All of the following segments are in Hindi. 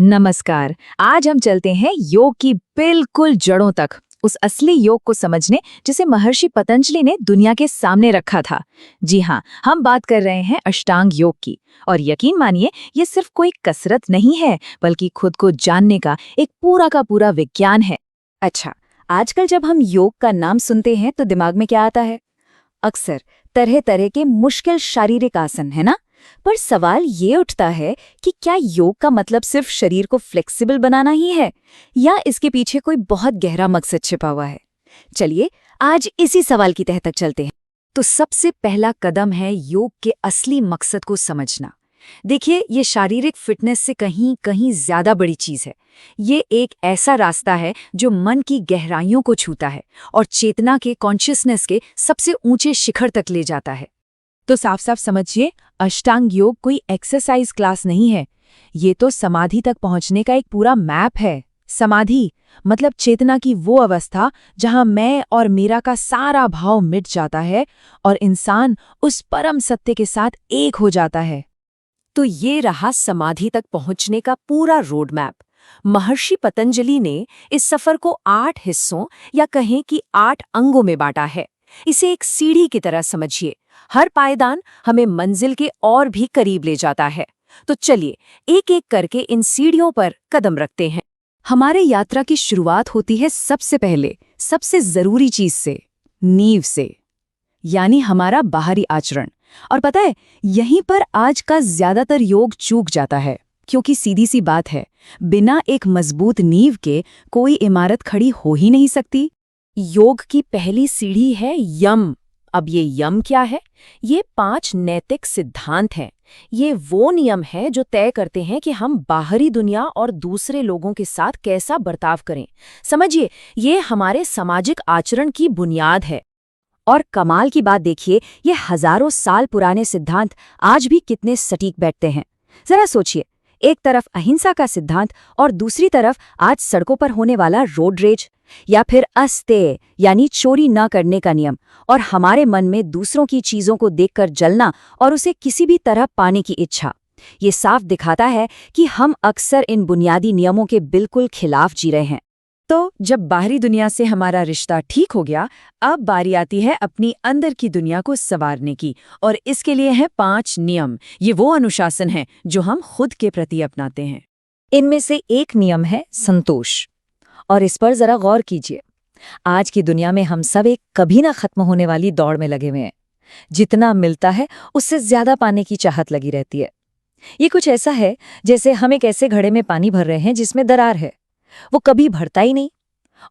नमस्कार। आज हम चलते हैं योग की बिल्कुल जड़ों तक, उस असली योग को समझने जिसे महर्षि पतंजलि ने दुनिया के सामने रखा था। जी हाँ, हम बात कर रहे हैं अष्टांग योग की। और यकीन मानिए, ये सिर्फ कोई कसरत नहीं है, बल्कि खुद को जानने का एक पूरा का पूरा विज्ञान है। अच्छा, आजकल जब हम योग का नाम सुनते हैं तो दिमाग में क्या आता है? अक्सर तरह तरह के मुश्किल शारीरिक आसन, है ना? पर सवाल ये उठता है कि क्या योग का मतलब सिर्फ शरीर को फ्लेक्सिबल बनाना ही है, या इसके पीछे कोई बहुत गहरा मकसद छिपा हुआ है? चलिए आज इसी सवाल की तह तक चलते हैं। तो सबसे पहला कदम है योग के असली मकसद को समझना। देखिए, ये शारीरिक फिटनेस से कहीं कहीं ज्यादा बड़ी चीज है। ये एक ऐसा रास्ता है जो मन की गहराइयों को छूता है और चेतना के, कॉन्शियसनेस के सबसे ऊंचे शिखर तक ले जाता है। तो साफ साफ समझिए, अष्टांग योग कोई एक्सरसाइज क्लास नहीं है। ये तो समाधि तक पहुंचने का एक पूरा मैप है। समाधि मतलब चेतना की वो अवस्था जहां मैं और मेरा का सारा भाव मिट जाता है और इंसान उस परम सत्य के साथ एक हो जाता है। तो ये रहा समाधि तक पहुंचने का पूरा रोड मैप। महर्षि पतंजलि ने इस सफर को 8 हिस्सों या कहें कि 8 अंगों में बांटा है। इसे एक सीढ़ी की तरह समझिए। हर पायदान हमें मंजिल के और भी करीब ले जाता है। तो चलिए एक एक करके इन सीढ़ियों पर कदम रखते हैं। हमारे यात्रा की शुरुआत होती है सबसे पहले, सबसे जरूरी चीज से, नींव से, यानी हमारा बाहरी आचरण। और पता है, यहीं पर आज का ज्यादातर योग चूक जाता है, क्योंकि सीधी सी बात है, बिना एक मजबूत नींव के कोई इमारत खड़ी हो ही नहीं सकती। योग की पहली सीढ़ी है यम। अब ये यम क्या है? ये 5 नैतिक सिद्धांत हैं। ये वो नियम है जो तय करते हैं कि हम बाहरी दुनिया और दूसरे लोगों के साथ कैसा बर्ताव करें। समझिए, ये हमारे सामाजिक आचरण की बुनियाद है। और कमाल की बात देखिए, ये हजारों साल पुराने सिद्धांत आज भी कितने सटीक बैठते हैं। जरा सोचिए, एक तरफ अहिंसा का सिद्धांत और दूसरी तरफ आज सड़कों पर होने वाला रोड रेज, या फिर अस्तेय यानी चोरी न करने का नियम, और हमारे मन में दूसरों की चीजों को देखकर जलना और उसे किसी भी तरह पाने की इच्छा। ये साफ दिखाता है कि हम अक्सर इन बुनियादी नियमों के बिल्कुल खिलाफ जी रहे हैं। तो जब बाहरी दुनिया से हमारा रिश्ता ठीक हो गया, अब बारी आती है अपनी अंदर की दुनिया को संवारने की। और इसके लिए हैं 5 नियम। ये वो अनुशासन है जो हम खुद के प्रति अपनाते हैं। इनमें से एक नियम है संतोष। और इस पर जरा गौर कीजिए। आज की दुनिया में हम सब एक कभी ना खत्म होने वाली दौड़ में लगे हुए हैं। जितना मिलता है उससे ज्यादा पाने की चाहत लगी रहती है। ये कुछ ऐसा है जैसे हम एक ऐसे घड़े में पानी भर रहे हैं जिसमें दरार है। वो कभी भरता ही नहीं,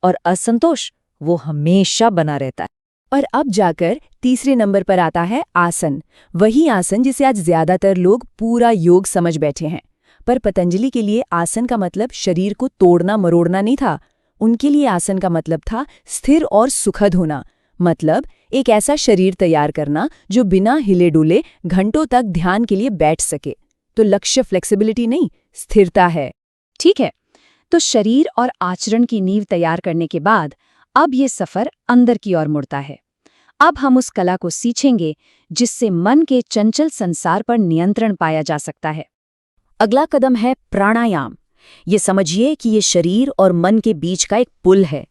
और असंतोष वो हमेशा बना रहता है। और अब जाकर तीसरे नंबर पर आता है आसन। वही आसन जिसे आज ज्यादातर लोग पूरा योग समझ बैठे हैं। पर पतंजलि के लिए आसन का मतलब शरीर को तोड़ना मरोड़ना नहीं था। उनके लिए आसन का मतलब था स्थिर और सुखद होना। मतलब एक ऐसा शरीर तैयार करना जो बिना हिले डुले घंटों तक ध्यान के लिए बैठ सके। तो लक्ष्य फ्लेक्सिबिलिटी नहीं, स्थिरता है। ठीक है, तो शरीर और आचरण की नींव तैयार करने के बाद अब ये सफर अंदर की ओर मुड़ता है। अब हम उस कला को सीखेंगे जिससे मन के चंचल संसार पर नियंत्रण पाया जा सकता है। अगला कदम है प्राणायाम। ये समझिए कि ये शरीर और मन के बीच का एक पुल है।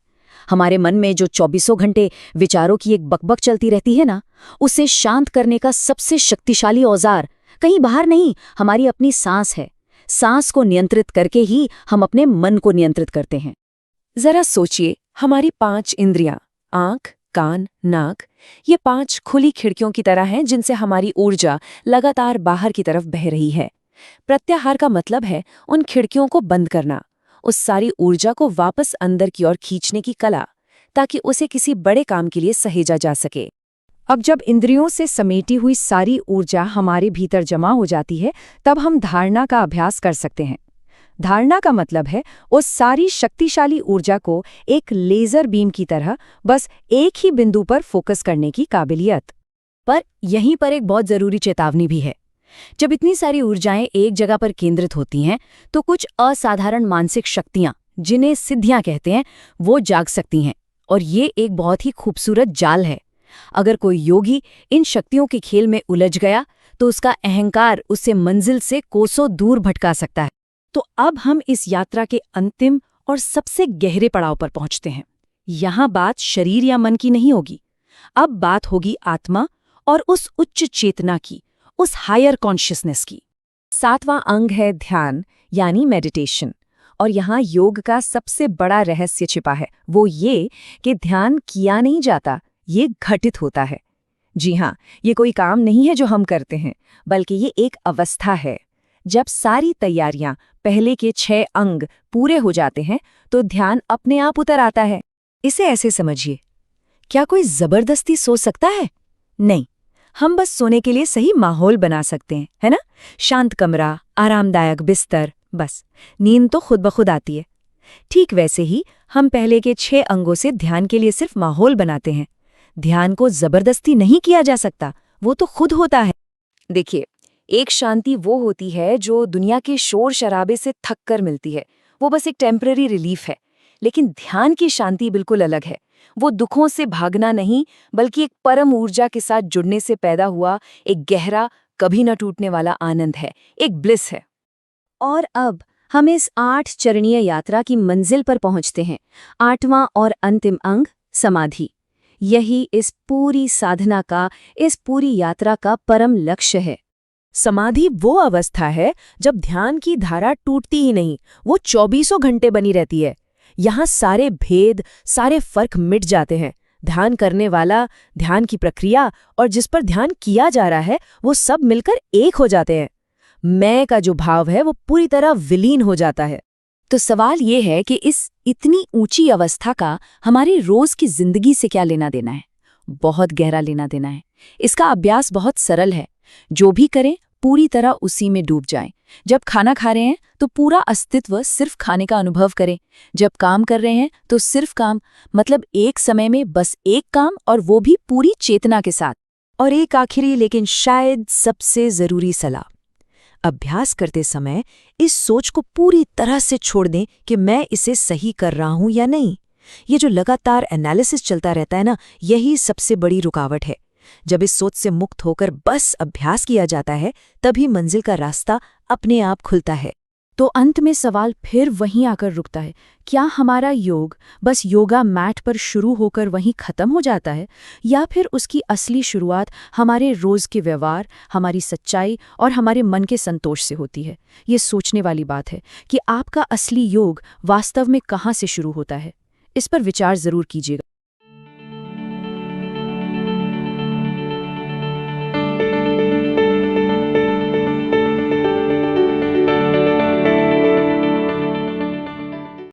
हमारे मन में जो 24 घंटे विचारों की एक बकबक चलती रहती है ना, उसे शांत करने का सबसे शक्तिशाली औजार कहीं बाहर नहीं, हमारी अपनी सांस है। सांस को नियंत्रित करके ही हम अपने मन को नियंत्रित करते हैं। जरा सोचिए, हमारी 5 इंद्रियां, आंख, कान, नाक, ये 5 खुली खिड़कियों की तरह हैं जिनसे हमारी ऊर्जा लगातार बाहर की तरफ बह रही है। प्रत्याहार का मतलब है उन खिड़कियों को बंद करना, उस सारी ऊर्जा को वापस अंदर की ओर खींचने की कला, ताकि उसे किसी बड़े काम के लिए सहेजा जा सके। अब जब इंद्रियों से समेटी हुई सारी ऊर्जा हमारे भीतर जमा हो जाती है, तब हम धारणा का अभ्यास कर सकते हैं। धारणा का मतलब है उस सारी शक्तिशाली ऊर्जा को एक लेजर बीम की तरह बस एक ही बिंदु पर फोकस करने की काबिलियत। पर यहीं पर एक बहुत जरूरी चेतावनी भी है। जब इतनी सारी ऊर्जाएं एक जगह पर केंद्रित होती हैं, तो कुछ असाधारण मानसिक शक्तियां, जिन्हें सिद्धियां कहते हैं, वो जाग सकती हैं। और ये एक बहुत ही खूबसूरत जाल है। अगर कोई योगी इन शक्तियों के खेल में उलझ गया, तो उसका अहंकार उसे मंजिल से कोसों दूर भटका सकता है। तो अब हम इस यात्रा के अंतिम और सबसे गहरे पड़ाव पर पहुंचते हैं। यहाँ बात शरीर या मन की नहीं होगी, अब बात होगी आत्मा और उस उच्च चेतना की, उस हायर कॉन्शियसनेस की। 7वां अंग है ध्यान यानी मेडिटेशन। और यहाँ योग का सबसे बड़ा रहस्य छिपा है, वो ये कि ध्यान किया नहीं जाता, ये घटित होता है। जी हाँ, ये कोई काम नहीं है जो हम करते हैं, बल्कि ये एक अवस्था है। जब सारी तैयारियां, पहले के 6 अंग पूरे हो जाते हैं, तो ध्यान अपने आप उतर आता है। इसे ऐसे समझिए, क्या कोई जबरदस्ती सो सकता है? नहीं, हम बस सोने के लिए सही माहौल बना सकते हैं, है ना? शांत कमरा, आरामदायक बिस्तर, बस नींद तो खुद ब खुद आती है। ठीक वैसे ही हम पहले के 6 अंगों से ध्यान के लिए सिर्फ माहौल बनाते हैं। ध्यान को जबरदस्ती नहीं किया जा सकता, वो तो खुद होता है। देखिए, एक शांति वो होती है जो दुनिया के शोर शराबे से थक कर मिलती है, वो बस एक टेम्पररी रिलीफ है। लेकिन ध्यान की शांति बिल्कुल अलग है। वो दुखों से भागना नहीं, बल्कि एक परम ऊर्जा के साथ जुड़ने से पैदा हुआ एक गहरा, कभी न टूटने वाला आनंद है, एक ब्लिस है। और अब हम इस 8 चरणीय यात्रा की मंजिल पर पहुंचते हैं। 8वां और अंतिम अंग, समाधि। यही इस पूरी साधना का, इस पूरी यात्रा का परम लक्ष्य है। समाधि वो अवस्था है जब ध्यान की धारा टूटती ही नहीं, वो 24 घंटे बनी रहती है। यहाँ सारे भेद, सारे फर्क मिट जाते हैं। ध्यान करने वाला, ध्यान की प्रक्रिया और जिस पर ध्यान किया जा रहा है, वो सब मिलकर एक हो जाते हैं। मैं का जो भाव है वो पूरी तरह विलीन हो जाता है। तो सवाल ये है कि इस इतनी ऊंची अवस्था का हमारी रोज की जिंदगी से क्या लेना देना है? बहुत गहरा लेना देना है। इसका अभ्यास बहुत सरल है। जो भी करें, पूरी तरह उसी में डूब जाएं। जब खाना खा रहे हैं तो पूरा अस्तित्व सिर्फ खाने का अनुभव करें। जब काम कर रहे हैं तो सिर्फ काम, मतलब एक समय में बस एक काम, और वो भी पूरी चेतना के साथ। और एक आखिरी लेकिन शायद सबसे जरूरी सलाह, अभ्यास करते समय इस सोच को पूरी तरह से छोड़ दें कि मैं इसे सही कर रहा हूं या नहीं। ये जो लगातार एनालिसिस चलता रहता है ना, यही सबसे बड़ी रुकावट है। जब इस सोच से मुक्त होकर बस अभ्यास किया जाता है, तभी मंजिल का रास्ता अपने आप खुलता है। तो अंत में सवाल फिर वहीं आकर रुकता है, क्या हमारा योग बस योगा मैट पर शुरू होकर वहीं खत्म हो जाता है, या फिर उसकी असली शुरुआत हमारे रोज के व्यवहार, हमारी सच्चाई और हमारे मन के संतोष से होती है? ये सोचने वाली बात है कि आपका असली योग वास्तव में कहाँ से शुरू होता है। इस पर विचार जरूर कीजिएगा।